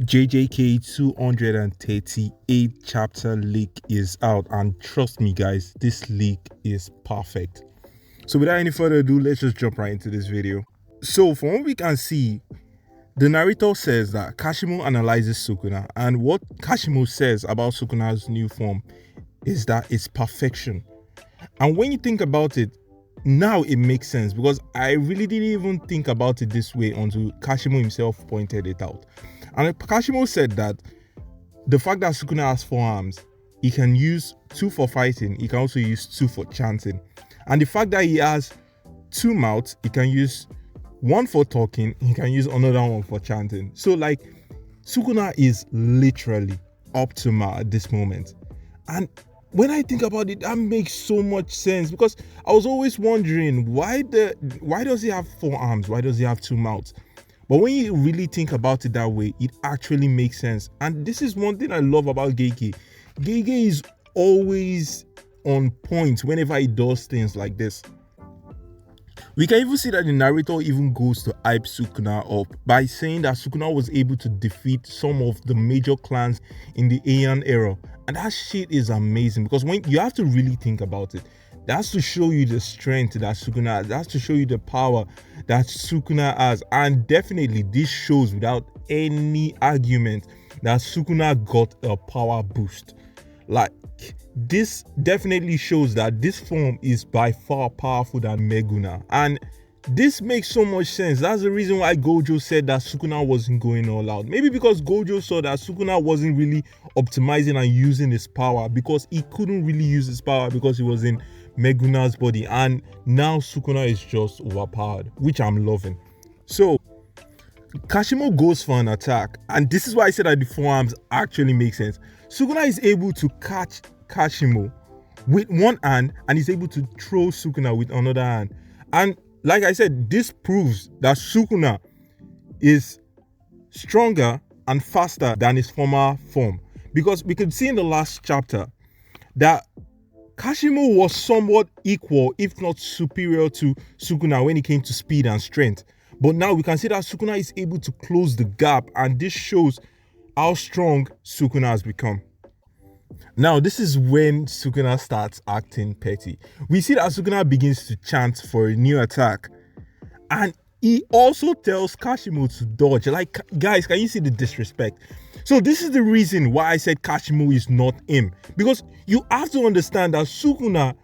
JJK 238 chapter leak is out, and trust me guys, this leak is perfect. So without any further ado, let's just jump right into this video. So from what we can see, the narrator says that Kashimo analyzes Sukuna, and what Kashimo says about Sukuna's new form is that it's perfection. And when you think about it, now it makes sense, because I really didn't even think about it this way until Kashimo himself pointed it out. And Kashimo said that the fact that Sukuna has 4 arms, he can use 2 for fighting, he can also use 2 for chanting. And the fact that he has 2 mouths, he can use 1 for talking, he can use another one for chanting. So like, Sukuna is literally optimal at this moment. And when I think about it, that makes so much sense, because I was always wondering why does he have 4 arms? Why does he have 2 mouths? But when you really think about it that way, it actually makes sense. And this is one thing I love about Geike. Geike is always on point whenever he does things like this. We can even see that the narrator even goes to hype Sukuna up by saying that Sukuna was able to defeat some of the major clans in the Heian era. And that shit is amazing, because when you have to really think about it, that's to show you the strength that Sukuna has. That's to show you the power that Sukuna has. And definitely this shows without any argument that Sukuna got a power boost. Like, this definitely shows that this form is by far powerful than Meguna. And this makes so much sense. That's the reason why Gojo said that Sukuna wasn't going all out. Maybe because Gojo saw that Sukuna wasn't really optimizing and using his power, because he couldn't really use his power because he was in Meguna's body. And now Sukuna is just overpowered, which I'm loving. So Kashimo goes for an attack, and this is why I said that the 4 arms actually make sense. Sukuna is able to catch Kashimo with 1 hand, and is able to throw Sukuna with another hand. And like I said, this proves that Sukuna is stronger and faster than his former form, because we could see in the last chapter that Kashimo was somewhat equal, if not superior, to Sukuna when it came to speed and strength. But now we can see that Sukuna is able to close the gap, and this shows how strong Sukuna has become. Now, this is when Sukuna starts acting petty. We see that Sukuna begins to chant for a new attack, and he also tells Kashimo to dodge. Like, guys, can you see the disrespect? So this is the reason why I said Kashimo is not him, because you have to understand that Sukuna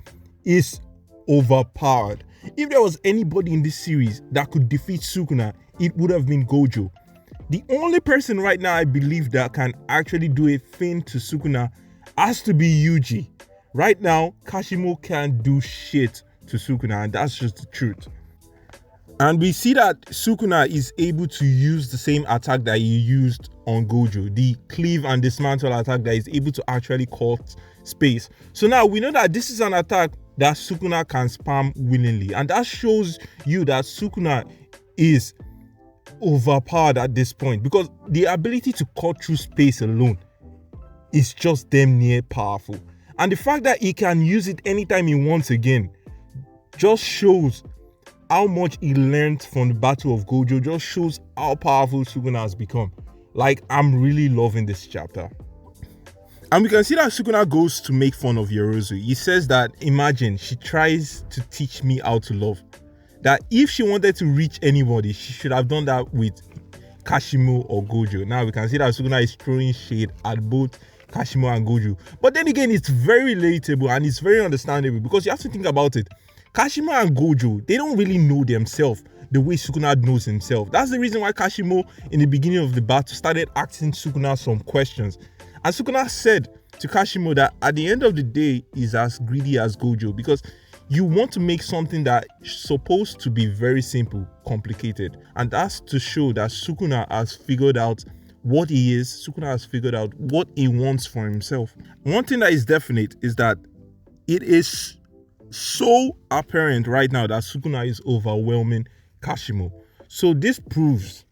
is overpowered. If there was anybody in this series that could defeat Sukuna, it would have been Gojo. The only person right now I believe that can actually do a thing to Sukuna has to be Yuji. Right now, Kashimo can't do shit to Sukuna, and that's just the truth. And we see that Sukuna is able to use the same attack that he used on Gojo, the cleave and dismantle attack that is able to actually cut space. So now we know that this is an attack that Sukuna can spam willingly, and that shows you that Sukuna is overpowered at this point, because the ability to cut through space alone is just damn near powerful. And the fact that he can use it anytime he wants again just shows how much he learned from the Battle of Gojo, just shows how powerful Sukuna has become. Like, I'm really loving this chapter. And we can see that Sukuna goes to make fun of Yorozu. He says that, imagine, she tries to teach me how to love. That if she wanted to reach anybody, she should have done that with Kashimo or Gojo. Now we can see that Sukuna is throwing shade at both Kashimo and Gojo. But then again, it's very relatable and it's very understandable, because you have to think about it. Kashimo and Gojo, they don't really know themselves the way Sukuna knows himself. That's the reason why Kashimo, in the beginning of the battle, started asking Sukuna some questions. And Sukuna said to Kashimo that at the end of the day, he's as greedy as Gojo, because you want to make something that's supposed to be very simple complicated. And that's to show that Sukuna has figured out what he is. Sukuna has figured out what he wants for himself. One thing that is definite is that it is so apparent right now that Sukuna is overwhelming Kashimo. So this proves,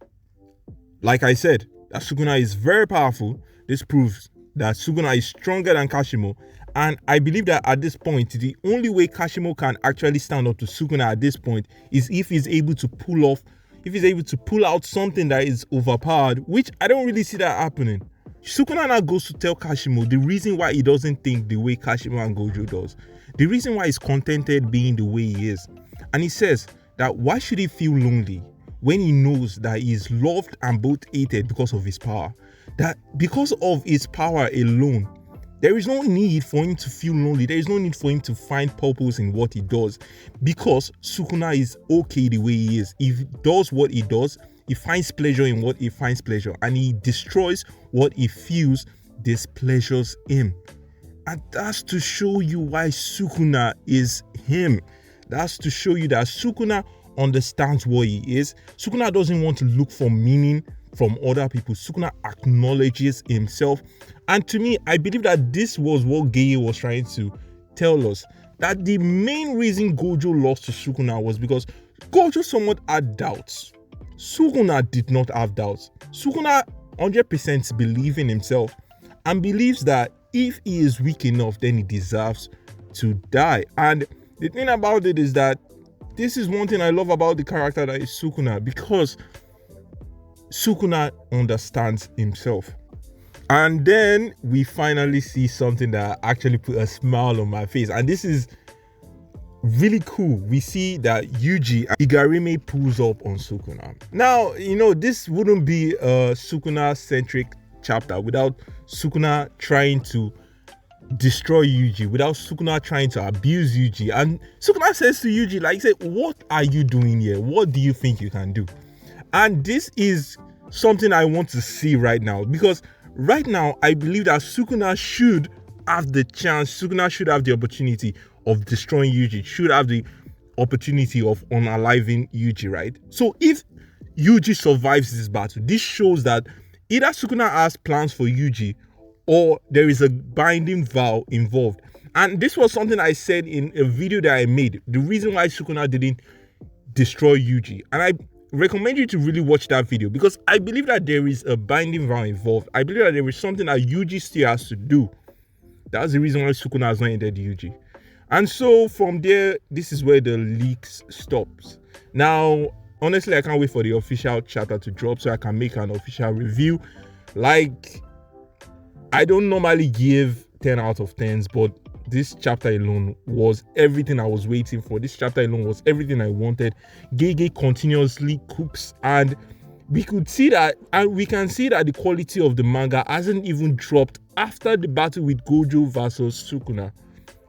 like I said, that Sukuna is very powerful. This proves that Sukuna is stronger than Kashimo. And I believe that at this point, the only way Kashimo can actually stand up to Sukuna at this point is if he's able to pull off if he's able to pull out something that is overpowered, which I don't really see that happening. Sukuna now goes to tell Kashimo the reason why he doesn't think the way Kashimo and Gojo does. The reason why he's contented being the way he is. And he says that why should he feel lonely when he knows that he is loved and both hated because of his power? That because of his power alone, there is no need for him to feel lonely. There is no need for him to find purpose in what he does, because Sukuna is okay the way he is. He does what he does. He finds pleasure in what he finds pleasure, and he destroys what he feels displeasures him. And that's to show you why Sukuna is him. That's to show you that Sukuna understands what he is. Sukuna doesn't want to look for meaning from other people. Sukuna acknowledges himself. And to me, I believe that this was what Gege was trying to tell us. That the main reason Gojo lost to Sukuna was because Gojo somewhat had doubts. Sukuna did not have doubts. Sukuna 100% believes in himself and believes that if he is weak enough, then he deserves to die. And the thing about it is that this is one thing I love about the character that is Sukuna, because Sukuna understands himself. And then we finally see something that actually put a smile on my face. And this is really cool. We see that Yuji and Igarime pulls up on Sukuna. Now, this wouldn't be a Sukuna-centric chapter without Sukuna trying to destroy Yuji, without Sukuna trying to abuse Yuji. And Sukuna says to Yuji, like, say, what are you doing here? What do you think you can do? And this is something I want to see right now, because right now I believe that Sukuna should have the chance, Sukuna should have the opportunity of destroying Yuji, should have the opportunity of unaliving Yuji, right? So if Yuji survives this battle, this shows that either Sukuna has plans for Yuji or there is a binding vow involved. And this was something I said in a video that I made, the reason why Sukuna didn't destroy Yuji. And I recommend you to really watch that video, because I believe that there is a binding vow involved. I believe that there is something that Yuji still has to do. That's the reason why Sukuna has not ended Yuji. And so from there, this is where the leaks stops. Now, honestly, I can't wait for the official chapter to drop so I can make an official review. Like, I don't normally give 10 out of 10s, but this chapter alone was everything I was waiting for. This chapter alone was everything I wanted. Gege continuously cooks, and we could see that, and we can see that the quality of the manga hasn't even dropped after the battle with Gojo versus Sukuna.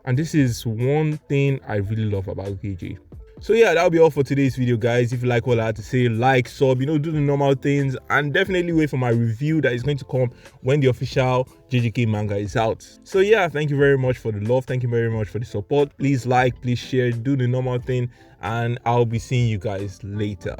And this is one thing I really love about Gege. So yeah, that'll be all for today's video, guys. If you like what I had to say, like, sub, do the normal things, and definitely wait for my review that is going to come when the official JJK manga is out. So yeah, thank you very much for the love. Thank you very much for the support. Please like, please share, do the normal thing, and I'll be seeing you guys later.